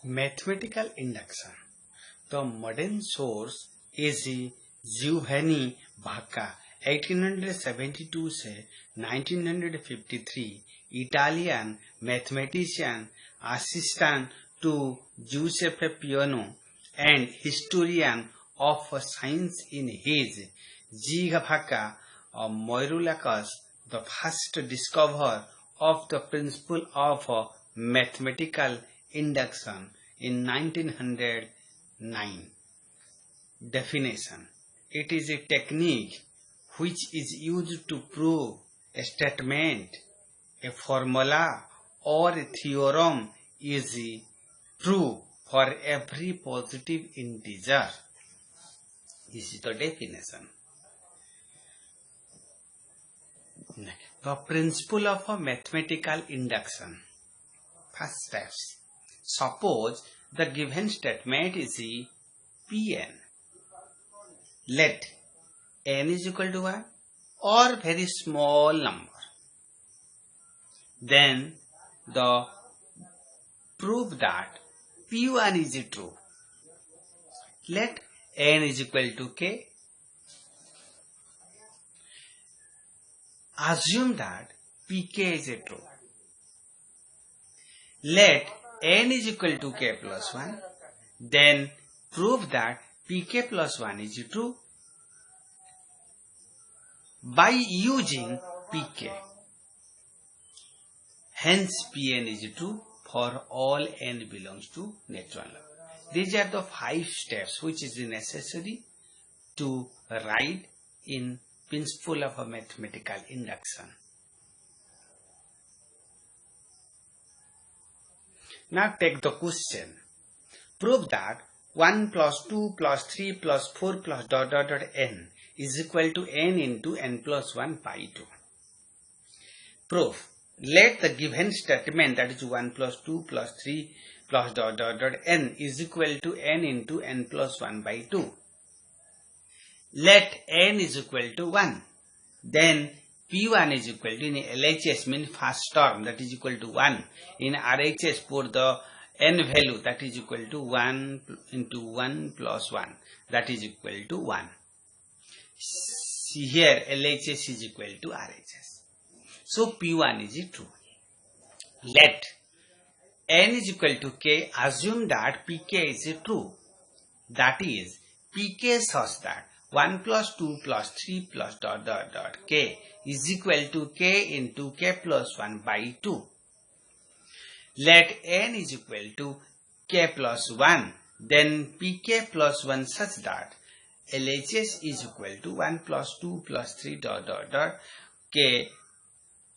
Mathematical induction. The modern source is Giovanni Bacca, 1872 से 1953, Italian mathematician, assistant to Giuseppe Peano, and historian of science. In his Giovanni Moerullacus, the first discoverer of the principle of mathematical induction in 1909. Definition: it is a technique which is used to prove a statement, a formula, or a theorem is true for every positive integer. This is the definition. The principle of a mathematical induction. First steps. Suppose the given statement is Pn. Let n is equal to 1 or very small number. Then prove that P1 is true. Let n is equal to k. Assume that Pk is true. Let n is equal to k plus 1. Then prove that Pk plus 1 is true by using Pk. Hence Pn is true for all n belongs to natural number. These are the 5 steps which is necessary to write in principle of a mathematical induction. Now take the question. Prove that 1 plus 2 plus 3 plus 4 plus ... n is equal to n into n plus 1 by 2. Proof. Let the given statement, that is 1 plus 2 plus 3 plus ... n is equal to n into n plus 1 by 2. Let n is equal to 1. Then P1 is equal to, in LHS means first term, that is equal to 1. In RHS put the n value, that is equal to 1 into 1 plus 1, that is equal to 1. See here LHS is equal to RHS. So P1 is true. Let n is equal to k. Assume that Pk is true. That is Pk such that 1 plus 2 plus 3 plus ... k is equal to k into k plus 1 by 2. Let n is equal to k plus 1. Then Pk plus 1 such that LHS is equal to 1 plus 2 plus 3 ... k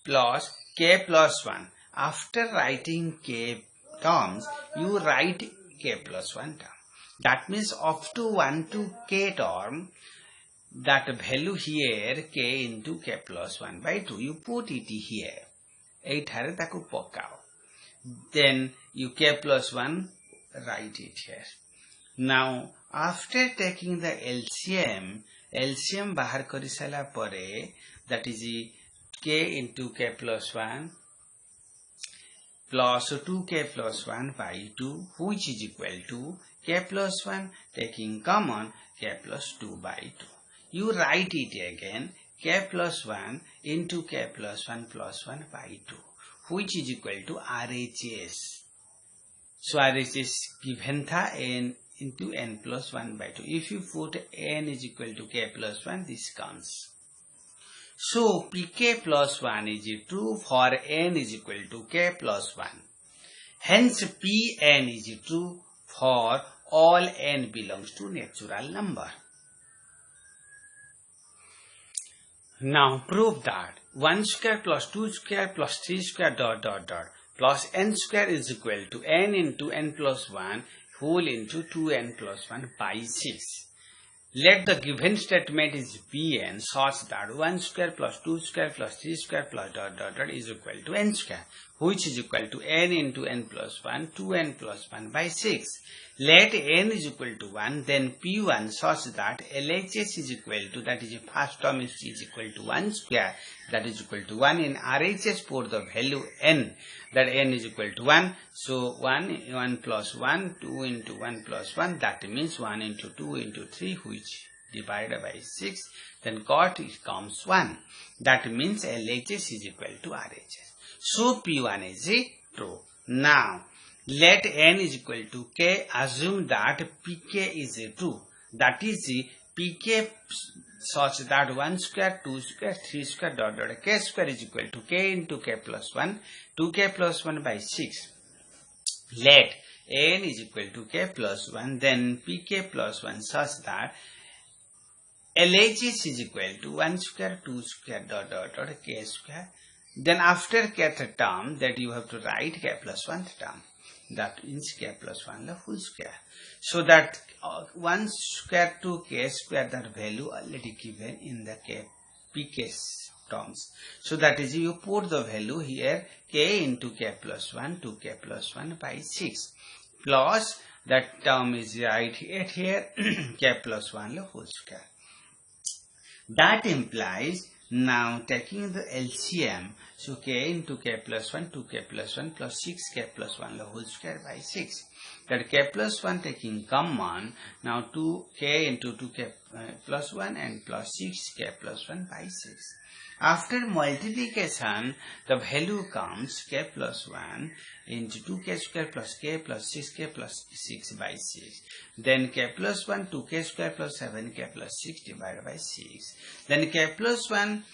plus k plus 1. After writing k terms, you write k plus 1 term. That means up to 1 to k term, that value here k into k plus 1 by 2. You put it here. Then you k plus 1 write it here. Now after taking the LCM bahar kari sala pare, that is k into k plus 1 plus 2k plus 1 by 2, which is equal to k plus 1 taking common k plus 2 by 2. You write it again, k plus 1 into k plus 1 plus 1 by 2, which is equal to RHS. So RHS given tha n into n plus 1 by 2. If you put n is equal to k plus 1, this comes. So Pk plus 1 is true for n is equal to k plus 1. Hence Pn is true for all n belongs to natural number. Now prove that 1 square plus 2 square plus 3 square ... plus n square is equal to n into n plus 1 whole into 2n plus 1 by 6. Let the given statement is Pn such that 1 square plus 2 square plus 3 square plus ... is equal to n square, which is equal to n into n plus 1, 2n plus 1 by 6. Let n is equal to 1, then P1 such that LHS is equal to, that is first term is equal to 1 square, that is equal to 1. In RHS for the value n, that n is equal to 1. So 1 plus 1, 2 into 1 plus 1, that means 1 into 2 into 3, which divided by 6, then got it comes 1. That means LHS is equal to RHS. So P1 is true. Now let n is equal to k. Assume that pk is true. That is pk such that 1 square, 2 square, 3 square, dot dot k square is equal to k into k plus 1, 2k plus 1 by 6. Let n is equal to k plus 1, then pk plus 1 such that LHS is equal to 1 square, 2 square, dot dot dot k square. Then after kth term, that you have to write k plus 1 term. That means k plus 1 the whole square. So that 1 square to k square, that value already given in the k pk terms. So that is, you put the value here, k into k plus 1 to k plus 1 by 6. Plus that term is right here, k plus 1 the whole square. That implies, now taking the LCM, so k into k plus 1 to k plus 1 plus 6k plus 1 the whole square by 6. That k plus 1 taking common, now 2k into 2k plus 1 and plus 6k plus 1 by 6. After multiplication, the value comes k plus 1 into 2k square plus k plus 6k plus 6 by 6. Then k plus 1 2k square plus 7k plus 6 divided by 6. Then k plus 1,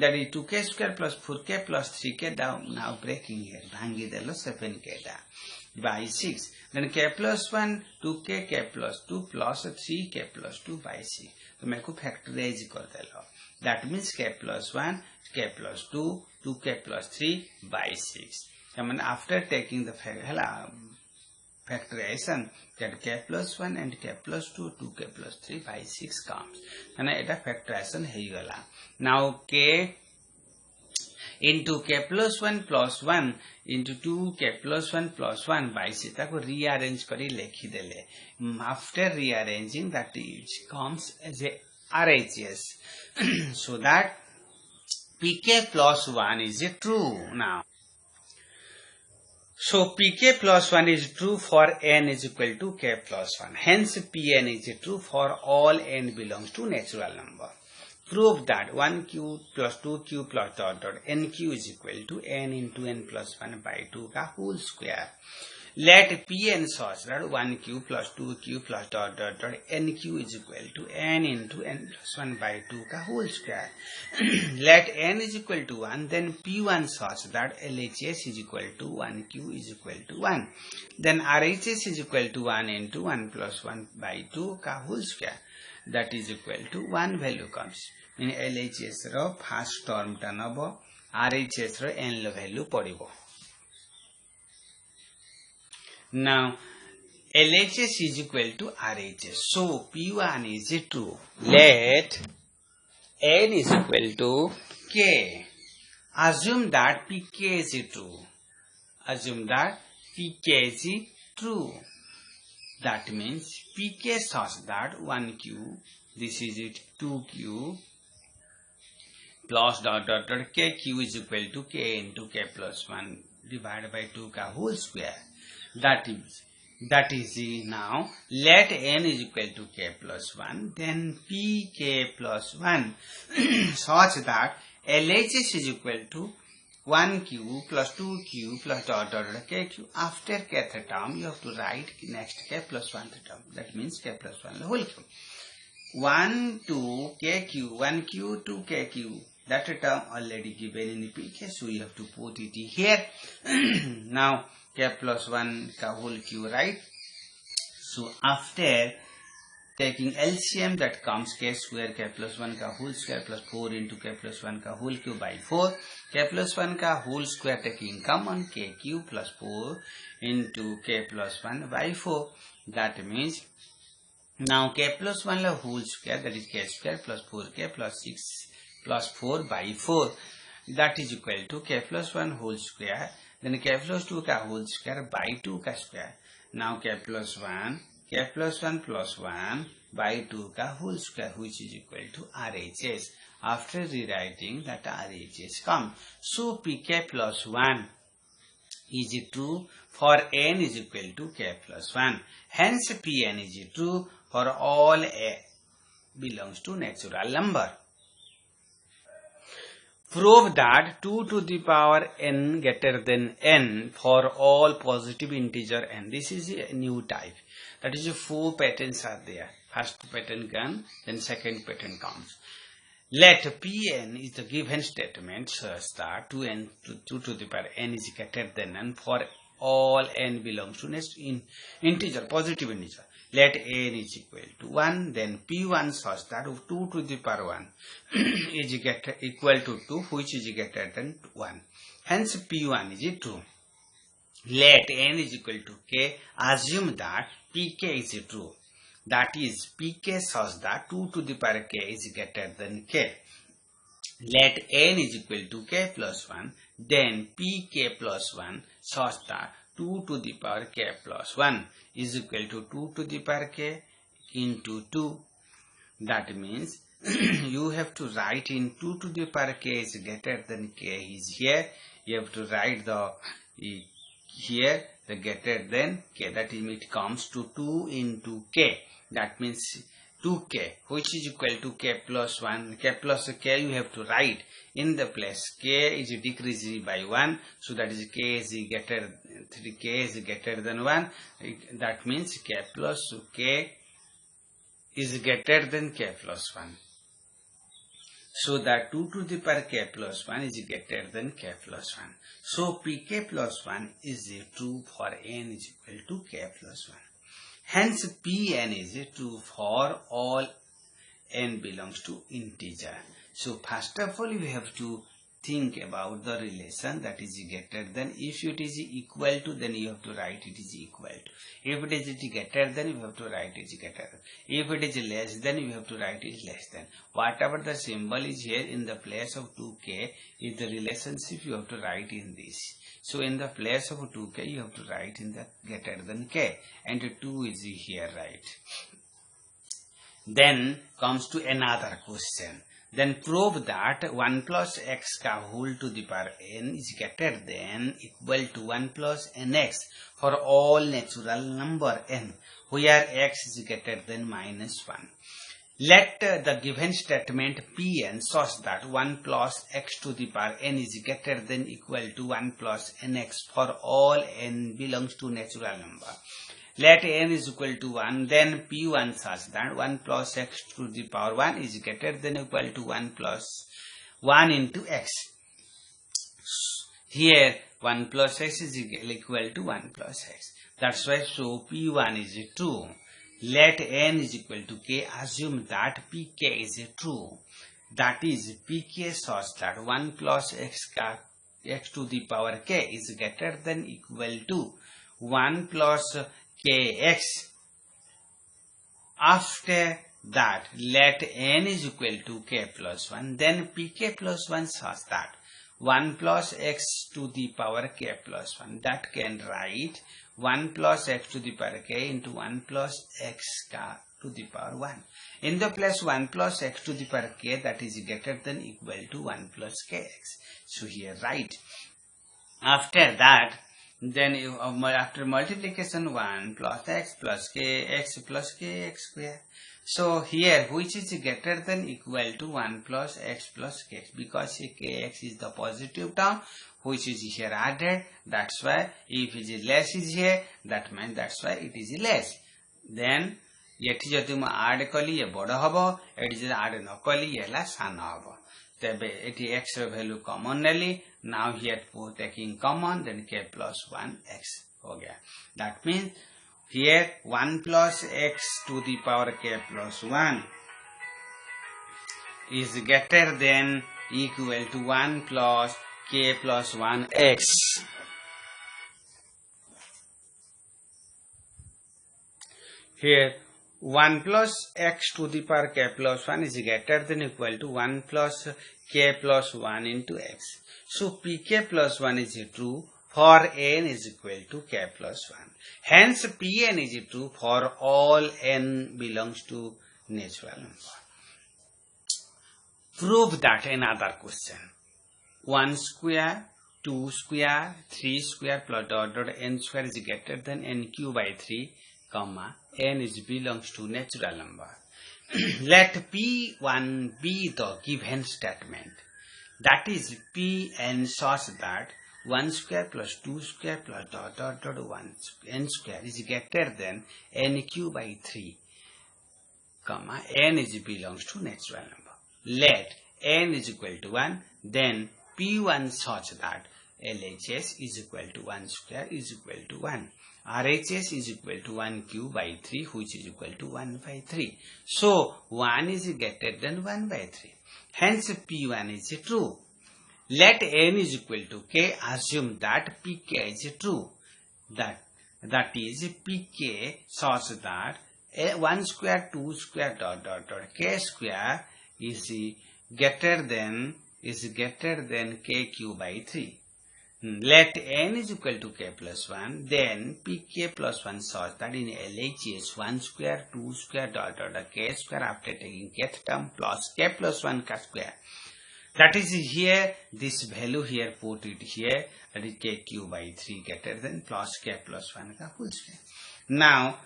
that is 2k square plus 4k plus 3k down, now breaking here, bhangi delo 7k down by 6. Then k plus 1 2k, k plus 2 plus 3k plus 2 by 6. तो मैं को factorize कर देलो. That means k plus 1, k plus 2, 2k plus 3 by 6. I mean, after taking the factorization, that k plus 1 and k plus 2, 2k plus 3 by 6 comes. And it factorization है now k into k plus 1 plus 1 into 2k plus 1 plus 1 by 6 को rearrange करी लेखी देले. After rearranging, that it comes as a RHS. So that pk plus 1 is true now. So pk plus 1 is true for n is equal to k plus 1. Hence pn is true for all n belongs to natural number. Prove that 1q plus 2q plus dot dot nq is equal to n into n plus 1 by 2 का whole square. Let pn such that 1q plus 2q plus dot dot dot nq is equal to n into n plus 1 by 2 का whole square. Let n is equal to 1, then p1 such that LHS is equal to 1q is equal to 1. Then RHS is equal to 1 into 1 plus 1 by 2 का whole square. That is equal to 1 value comes. In LHS ro first term ta nabo, RHS ro n lo value padibo. Now LHS is equal to RHS. So P1 is true. Let n is equal to k. Assume that pk is true. Assume that pk is true. That means pk such that 1q, this is it, 2q plus dot dot dot kq is equal to k into k plus 1 divided by 2 ka whole square. That is now let n is equal to k plus 1, then pk plus 1 such that LHS is equal to 1q plus 2q plus dot dot dot kq. After kth term, you have to write next k plus 1 term. That means k plus 1 the whole cube. 1 to kq, 1q to kq. That term already given in the pk, so you have to put it here. Now k plus 1 ka whole cube, right? So after taking LCM, that comes k square k plus 1 ka whole square plus 4 into k plus 1 ka whole cube by 4. K plus 1 ka whole square taking common, k cube plus 4 into k plus 1 by 4. That means now k plus 1 la whole square, that is k square plus 4k plus 6 plus 4 by 4. That is equal to k plus 1 whole square. then k plus 2 का whole square by 2 का square. Now k plus 1 plus 1 by 2 का whole square, which is equal to RHS. After rewriting that, RHS come. So pk plus 1 is true for n is equal to k plus 1. Hence Pn is true for all a belongs to natural number. Prove that 2 to the power n greater than n for all positive integer n. This is a new type. That is 4 patterns are there. First pattern gone, then second pattern comes. Let Pn is the given statement such that 2 to the power n is greater than n for all n belongs to next integer, positive integer. Let n is equal to 1, then P1 such that 2 to the power 1 is equal to 2, which is greater than 1. Hence P1 is true. Let n is equal to k. Assume that Pk is true. That is Pk such that 2 to the power k is greater than k. Let n is equal to k plus 1. Then Pk plus 1 such that 2 to the power k plus 1 is equal to 2 to the power k into 2. That means you have to write in 2 to the power k is greater than k is here. You have to write the here the greater than k. That is, it comes to 2 into k. That means 2k, which is equal to k plus 1. K plus k you have to write in the place k is decreasing by 1, so that is k is greater than 1. That means k plus k is greater than k plus 1. So that 2 to the power k plus 1 is greater than k plus 1. So pk plus 1 is true for n is equal to k plus 1. Hence Pn is true for all n belongs to integer. So first of all, you have to think about the relation that is greater than. If it is equal to, then you have to write it is equal to. If it is greater than, you have to write it is greater than. If it is less than, you have to write it less than. Whatever the symbol is here in the place of 2k is the relationship you have to write in this. So in the place of 2k, you have to write in the greater than k, and 2 is here, right? Then comes to another question. Then prove that 1 plus x ka whole to the power n is greater than equal to 1 plus nx for all natural number n, where x is greater than minus 1. Let the given statement Pn such that 1 plus x to the power n is greater than equal to 1 plus nx for all n belongs to natural number. Let n is equal to 1, then P1 such that 1 plus x to the power 1 is greater than equal to 1 plus 1 into x. Here 1 plus x is equal to 1 plus x. That's why so P1 is true. Let n is equal to k. Assume that pk is true. That is pk such that 1 plus x to the power k is greater than equal to 1 plus kx. After that, let n is equal to k plus 1. Then pk plus 1 such that 1 plus x to the power k plus 1. That can write 1 plus x to the power k into 1 plus x to the power 1. In the place 1 plus x to the power k, that is greater than equal to 1 plus kx. So here write. After that, then after multiplication 1 plus x plus kx square. So here which is greater than equal to 1 plus x plus kx, because kx is the positive term which is here added. That's why if it is less is here, that means that's why it is less. Then एठी जति म add कली ये बड़ हबो, एठी जे add न कली येला सान हबो. तबे एठी x ର value common Nelly. Now here taking common, then k plus 1x हो गया. That means here 1 plus x to the power k plus 1 is greater than equal to 1 plus k plus 1x. Here 1 plus x to the power k plus 1 is greater than equal to 1 plus k plus 1 into x. So pk plus 1 is true for n is equal to k plus 1. Hence, Pn is true for all n belongs to natural number. Prove that another question. 1 square, 2 square, 3 square plus dot dot n square is greater than n cube by 3, comma, n is belongs to natural number. Let P1 be the given statement. That is Pn such that 1 square plus 2 square plus dot dot dot 1 n square is greater than n cube by 3, comma, n is belongs to natural number. Let n is equal to 1, then P1 such that LHS is equal to 1 square is equal to 1. RHS is equal to 1 cube by 3, which is equal to 1 by 3. So, 1 is greater than 1 by 3. Hence, P1 is true. Let n is equal to k. Assume that Pk is true. That is Pk such that 1 square, 2 square, dot dot dot k square is greater than k cube by 3. Let n is equal to k plus 1, then Pk plus 1 such that in LHS 1 square, 2 square, dot dot dot k square after taking kth term plus k plus 1 k square. That is here, this value here, put it here, that is k cube by 3 greater than plus k plus 1 ka whole square. Now,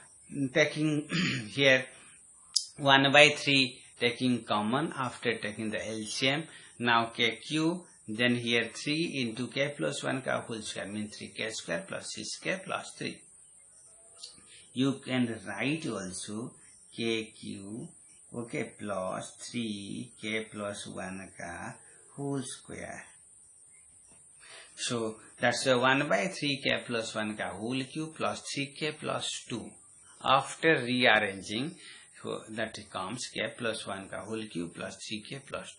taking here 1 by 3, taking common after taking the LCM, now k cube, then here 3 into k plus 1 ka whole square means 3k square plus 6k plus 3. You can write also k cube, okay, plus 3k plus 1 ka whole square. So that's 1 by 3k plus 1 ka whole cube plus 3k plus 2. After rearranging, that comes k plus 1 ka whole cube plus 3k plus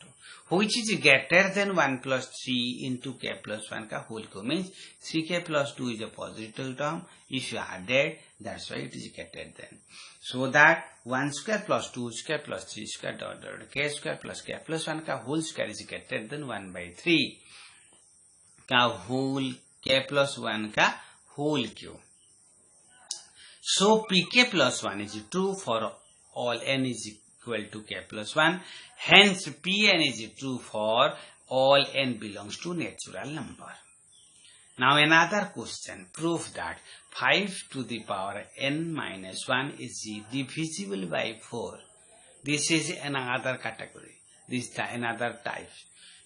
2, which is greater than 1 plus 3 into k plus 1 ka whole cube, means 3k plus 2 is a positive term. If you added, that's why it is greater than. So that 1 square plus 2 square plus 3 square dot dot k square plus k plus 1 ka whole square is greater than 1 by 3 ka whole k plus 1 ka whole cube. So Pk plus 1 is true for all n is equal to k plus 1. Hence, Pn is true for all n belongs to natural number. Now, another question. Prove that 5 to the power n minus 1 is divisible by 4. This is another category. This is another type.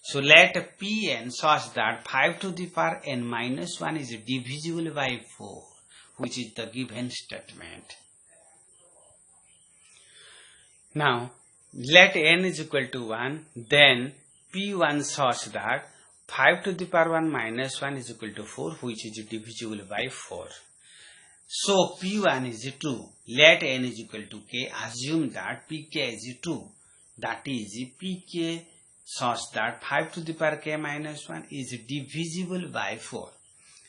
So, let Pn such that 5 to the power n minus 1 is divisible by 4, which is the given statement. Now, let n is equal to 1, then P1 such that 5 to the power 1 minus 1 is equal to 4, which is divisible by 4. So, P1 is true. Let n is equal to k. Assume that Pk is true. That is, Pk such that 5 to the power k minus 1 is divisible by 4.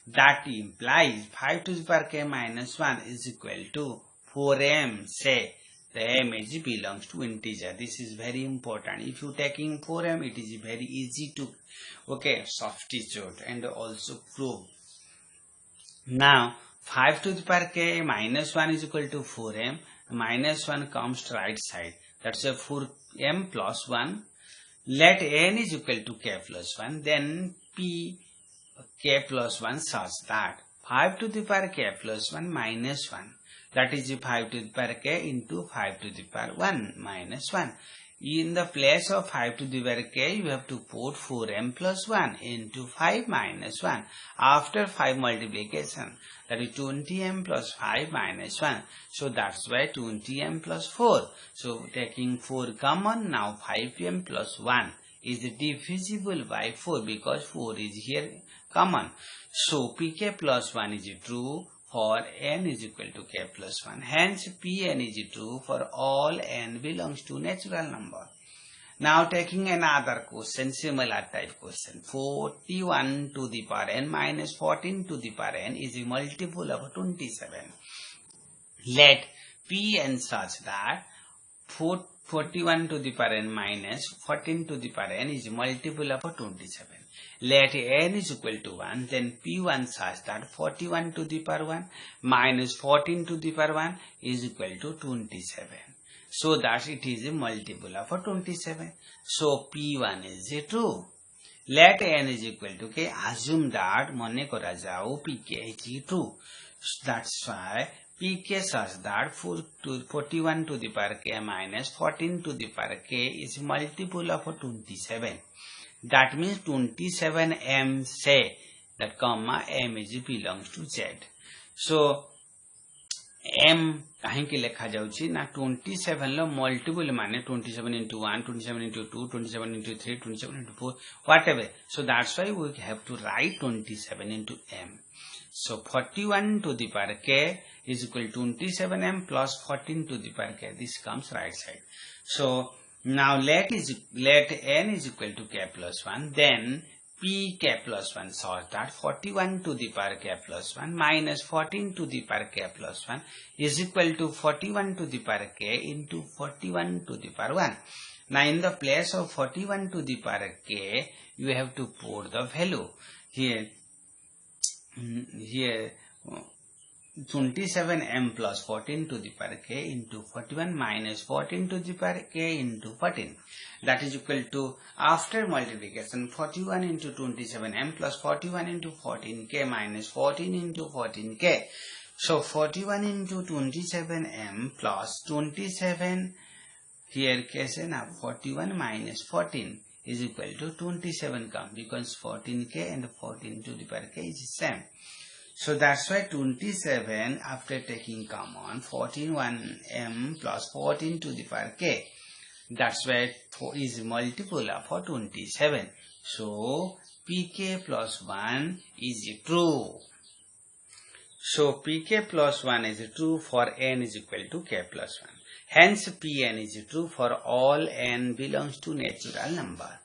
That implies 5 to the power k minus 1 is equal to 4m, say. The m belongs to integer. This is very important. If you taking 4m, it is very easy to substitute and also prove. Now 5 to the power k minus 1 is equal to 4m. Minus 1 comes to right side. That's a 4m plus 1. Let n is equal to k plus 1. Then p k plus 1 such that 5 to the power k plus 1 minus 1. That is 5 to the power k into 5 to the power 1 minus 1. In the place of 5 to the power k, you have to put 4m plus 1 into 5 minus 1. After 5 multiplication, that is 20m plus 5 minus 1. So that's why 20m plus 4. So taking 4 common, now 5m plus 1 is divisible by 4 because 4 is here common. So Pk plus 1 is true for n is equal to k plus 1. Hence, Pn is true for all n belongs to natural number. Now, taking another question, similar type question. 41 to the power n minus 14 to the power n is a multiple of 27. Let Pn such that 41 to the power n minus 14 to the power n is a multiple of 27. Let n is equal to 1, then P1 such that 41 to the power 1 minus 14 to the power 1 is equal to 27. So that it is a multiple of 27. So P1 is a true. Let n is equal to k. Assume that mone kora jao pk is true. That's why pk such that 41 to the power k minus 14 to the power k is multiple of 27. That means 27 m say that comma m is belongs to z. So m kahin ki lekha jauchi na 27 lo multiple mane 27 into 1, 27 into 2, 27 into 3, 27 into 4, whatever. So that's why we have to write 27 into m. So 41 to the power k is equal to 27m plus 14 to the power k. This comes right side. So now let n is equal to k plus 1. Then pk plus 1 such that 41 to the power k plus 1 minus 14 to the power k plus 1 is equal to 41 to the power k into 41 to the power 1. Now in the place of 41 to the power k, you have to put the value. Here 27m plus 14 to the power k into 41 minus 14 to the power k into 14. That is equal to, after multiplication, 41 into 27m plus 41 into 14k minus 14 into 14k. So 41 into 27m plus 27, here case now 41 minus 14 is equal to 27 come, because 14k and 14 to the power k is the same. So that's why 27 after taking common 41m plus 14 to the power k. That's why 4 is multiple of 27. So pk plus 1 is true. So pk plus 1 is true for n is equal to k plus 1. Hence pn is true for all n belongs to natural number.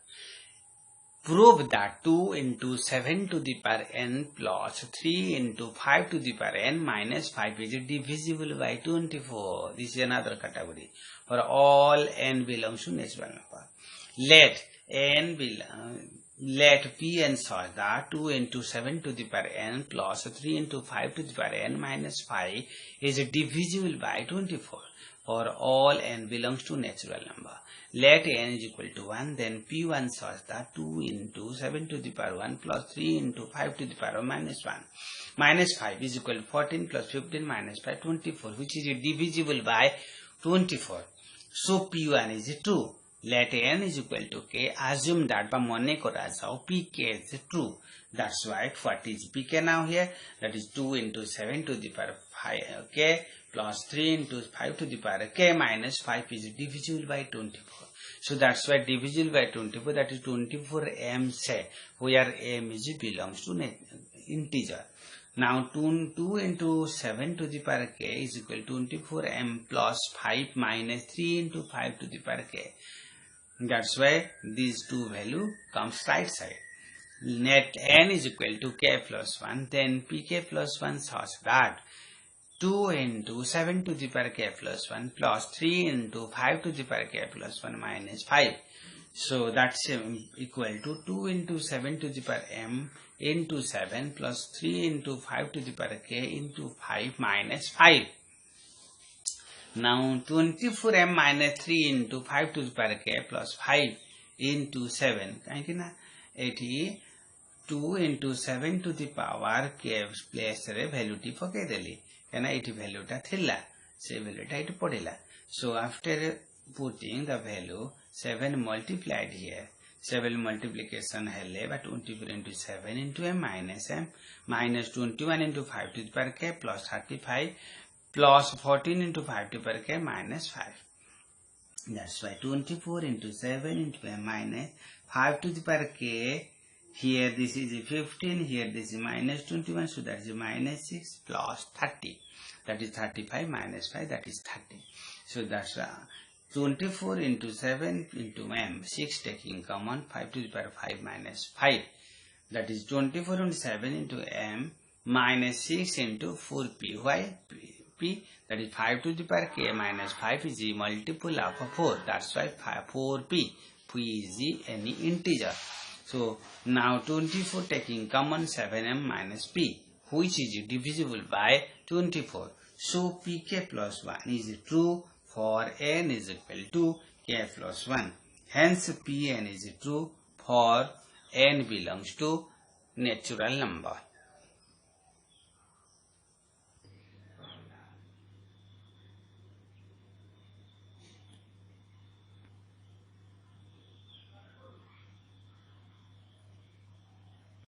Prove that 2 into 7 to the power n plus 3 into 5 to the power n minus 5 is divisible by 24. This is another category. For all n belongs to natural number. Let Pn such that 2 into 7 to the power n plus 3 into 5 to the power n minus 5 is divisible by 24. For all n belongs to natural number. Let n is equal to 1, then P1 such that 2 into 7 to the power 1 plus 3 into 5 to the power minus 1 minus 5 is equal to 14 plus 15 minus 5, 24, which is divisible by 24. So P1 is true. Let n is equal to k. Assume that by mone kora jao pk is true. That's why what is pk now here? That is 2 into 7 to the power 5 k plus 3 into 5 to the power k minus 5 is divisible by 24. So that's why divisible by 24, that is 24 m say, where m is belongs to integer. Now 2 into 7 to the power k is equal to 24 m plus 5 minus 3 into 5 to the power k. That's why these two value comes right side. Let n is equal to k plus 1, then pk plus 1 such that 2 into 7 to the power k plus 1 plus 3 into 5 to the power k plus 1 minus 5. So that's equal to 2 into 7 to the power m into 7 plus 3 into 5 to the power k into 5 minus 5. Now 24m minus 3 into 5 to the power k plus 5 into 7. It 2 into 7 to the power k place value ti pakai deli. It value ta thilla. Se value ta it podila. So after putting the value 7 multiplied here, 7 multiplication helle by 24 into 7 into m minus 21 into 5 to the power k plus 35 plus 14 into 5 to the power k minus 5. That's why 24 into 7 into m minus 5 to the power k. Here this is 15, here this is minus 21, so that is minus 6 plus 30. That is 35 minus 5, that is 30. So that's 24 into 7 into m, 6 taking common, 5 to the power 5 minus 5. That is 24 into 7 into m minus 6 into 4p. Why p? That is 5 to the power k minus 5 is a multiple of 4. That's why 4p. P is any integer. So now 24 taking common 7m minus p, which is divisible by 24. So pk plus 1 is true for n is equal to k plus 1. Hence pn is true for n belongs to natural number.